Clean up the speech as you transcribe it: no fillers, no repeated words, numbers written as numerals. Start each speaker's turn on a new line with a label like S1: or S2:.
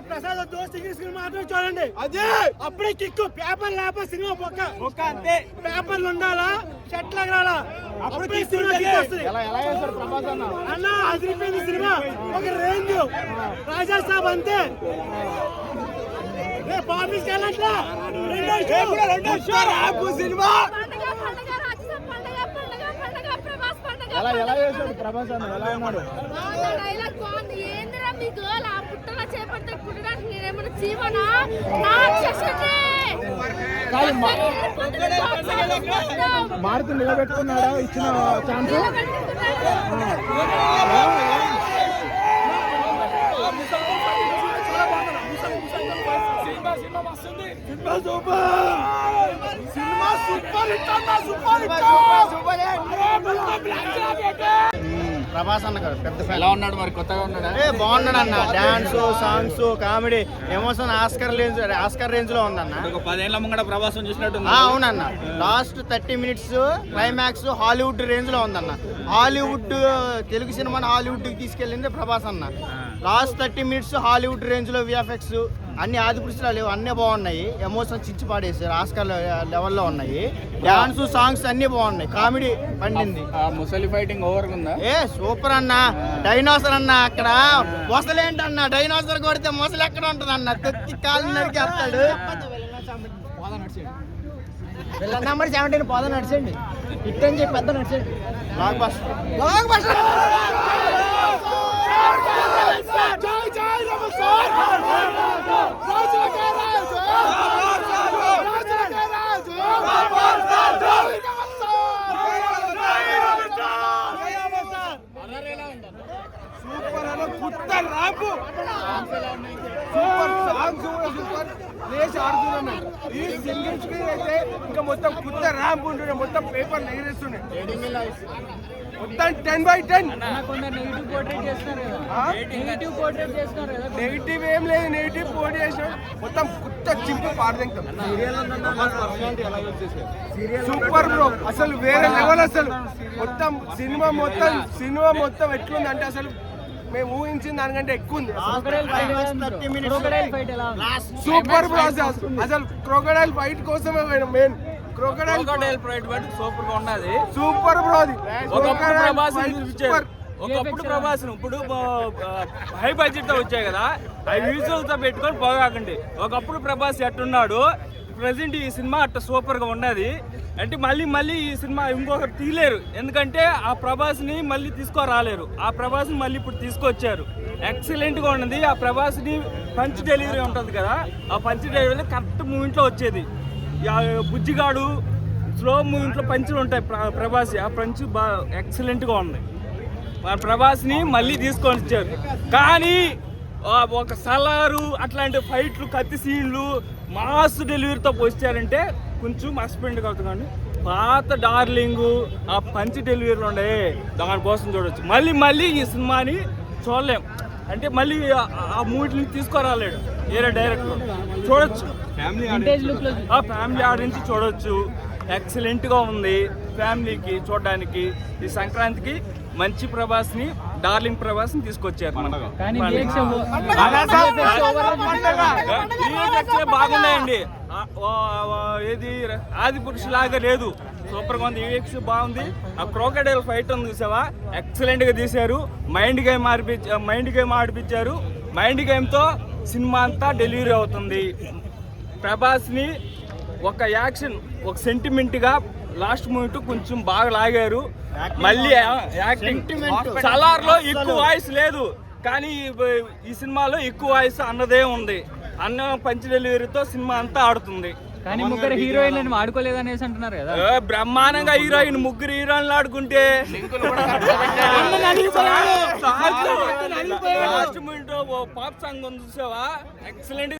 S1: ప్రసాద్ దోస్త్ సినిమా మాత్రం చూడండి. అదే అప్పుడే కిక్కు. పేపర్ లేకపోతే సినిమా బొక్క అంతే. పేపర్లు ఉండాలా, షర్ట్ లాగా అప్పుడు అన్న అదిరిపోయింది సినిమా. ఒక రేంజ్ రాజా సాబ్ అంతే. ఆఫీస్కి వెళ్ళట్లా సినిమా
S2: ఎలా చేశాడు ప్రభాస్ అన్న? ఎలా ఉన్నాడు? మారుతు నిలబెట్టుకున్నాడా ఇచ్చిన ఛాన్స్? ప్రభాస్ అన్న గారు పెద్ద ఫ్యాన్.
S3: ఎలా ఉన్నాడు మరి? కొత్తగా ఉన్నాడా?
S2: బాగున్నాడు అన్న. Dance, songs, comedy, emotion Oscar range లో ఉందన్న.
S3: 10 ఏళ్ల ముంగడ ప్రభాసం చూసినట్టు.
S2: అవునన్న. Last 30 minutes climax Hollywood range లో ఉందన్న. హాలీవుడ్ తెలుగు సినిమాని హాలీవుడ్ కి తీసుకెళ్ళింది ప్రభాస్ అన్న. లాస్ట్ 30 minutes హాలీవుడ్ రేంజ్ లో విఎఫ్ఎక్స్ అన్ని ఆదిపురుషులు లేవు, అన్నీ బాగున్నాయి. ఎమోషన్ చిచ్చి పాడేసారు, ఆస్కర్ లెవెల్లో ఉన్నాయి. డాన్స్, సాంగ్స్ అన్ని బాగున్నాయి. కామెడీ పండింది.
S3: ముసలి ఫైటింగ్ ఓవర్ ఉందా?
S2: సూపర్ అన్న. డైనోసర్ అన్న. అక్కడ మొసలేంటన్న, డైనోసర్ కొడితే మొసలు ఎక్కడ ఉంటది అన్న? తొక్కి కాలు నరికి వస్తాడు. నెంబర్ 17 పోదా నడిచండి. ఇట్టని చెప్పి పెద్ద నడిచండి. Block buster.
S1: సూపర్ అన్న. పుత్తర్ రాపు సూపర్ సాంగ్స్ కూడా సూపర్. లేచి ఆడుతున్నాం. ఈ సింగిల్ స్క్రీన్ అయితే ఇంకా మొత్తం కొత్త ర్యాంప్ ఉంటుండే, మొత్తం పేపర్ ఎగిరేస్తుండే. మొత్తం 10/10. నెగిటివ్ ఏం లేదు, నెగిటివ్ పోటీ చేసాడు. మొత్తం కొత్త చింపు పాడదింటాం. సూపర్ బ్రో, అసలు వేరే లెవెల్. అసలు మొత్తం సినిమా మొత్తం ఎట్లుంది అంటే అసలు మేము ఊహించిన దానికంటే ఎక్కువ ఉంది. Super bro. అసలు క్రొకడైల్ ఫైట్ కోసమే మెయిన్. క్రొకడైల్
S3: ఫైట్ సూపర్ గా ఉన్నది.
S1: Super bro. అది
S3: ఒకప్పుడు ప్రభాస్ ఇప్పుడు హై బడ్జెట్ తో వచ్చాయి కదా, అవి విజువల్ తో పెట్టుకొని పోగాకండి. ఒకప్పుడు ప్రభాస్ ఎట్టున్నాడు, ప్రజెంట్ ఈ సినిమా అట్ట సూపర్ గా ఉన్నది. అంటే మళ్ళీ ఈ సినిమా ఇంకొకరు తీయలేరు, ఎందుకంటే ఆ ప్రభాస్ని మళ్ళీ తీసుకురాలేరు. ఆ ప్రభాస్ని మళ్ళీ ఇప్పుడు తీసుకొచ్చారు. ఎక్సలెంట్ గా ఉన్నది. ఆ ప్రభాస్ని పంచ్ డెలివరీ ఉంటుంది కదా, ఆ పంచ్ డెలివరీ కరెక్ట్ మూమెంట్లో వచ్చేది. బుజ్జిగాడు స్లో మూమెంట్లో పంచులు ఉంటాయి ప్రభాస్, ఆ పంచ్ బాగా ఎక్సలెంట్గా ఉంది. మన ప్రభాస్ని మళ్ళీ తీసుకొని వచ్చారు. కానీ ఒక సలారు అట్లాంటి ఫైట్లు, కత్తి సీన్లు, మాస్ డెలివరీతో వచ్చారంటే కొంచెం మర్చిపోయింది అవుతుంది. కానీ పాత డార్లింగ్ ఆ పంచ్ డెలివరీలు ఉండే దానికోసం చూడవచ్చు. మళ్ళీ ఈ సినిమాని చూడలేం, అంటే మళ్ళీ ఆ మూవీని తీసుకురాలేడు వేరే డైరెక్టర్. చూడొచ్చు, ఫ్యామిలీ ఆడియన్స్ చూడొచ్చు. ఎక్సలెంట్గా ఉంది ఫ్యామిలీకి చూడడానికి. ఈ సంక్రాంతికి మంచి ప్రభాస్ని, డార్లింగ్ ప్రభాస్ని తీసుకొచ్చారు. బాగున్నాయండి. ఏది ఆది పురుషు లాగా లేదు, సూపర్ గా ఉంది. ఈవెక్స్ బాగుంది. ఆ క్రోకడైల్ ఫైట్ ఉంది చూసావా, ఎక్సలెంట్ గా తీశారు. మైండ్ గేమ్ ఆడిపించారు. మైండ్ గేమ్ తో సినిమా అంతా డెలివరీ అవుతుంది. ప్రభాస్ ని ఒక యాక్షన్, ఒక సెంటిమెంట్ గా లాస్ట్ మూమెంట్ కొంచెం బాగా లాగారు. మళ్ళీ యాక్టింగ్ సలార్లో ఎక్కువ వాయిస్ లేదు, కానీ ఈ సినిమాలో ఎక్కువ వాయిస్ అన్నదే ఉంది. అన్న పంచ్ డెలివరీతో సినిమా అంతా ఆడుతుంది.
S4: కానీ ముగ్గురు హీరోయిన్లను వాడుకోలేదు అనేసి అంటున్నారు కదా.
S3: బ్రహ్మాండంగా హీరోయిన్, ముగ్గురు హీరోయిన్లు ఆడుకుంటే లాస్ట్ మినిట్ పాప్ సాంగ్ ఉంది చూసావా, ఎక్సలెంట్.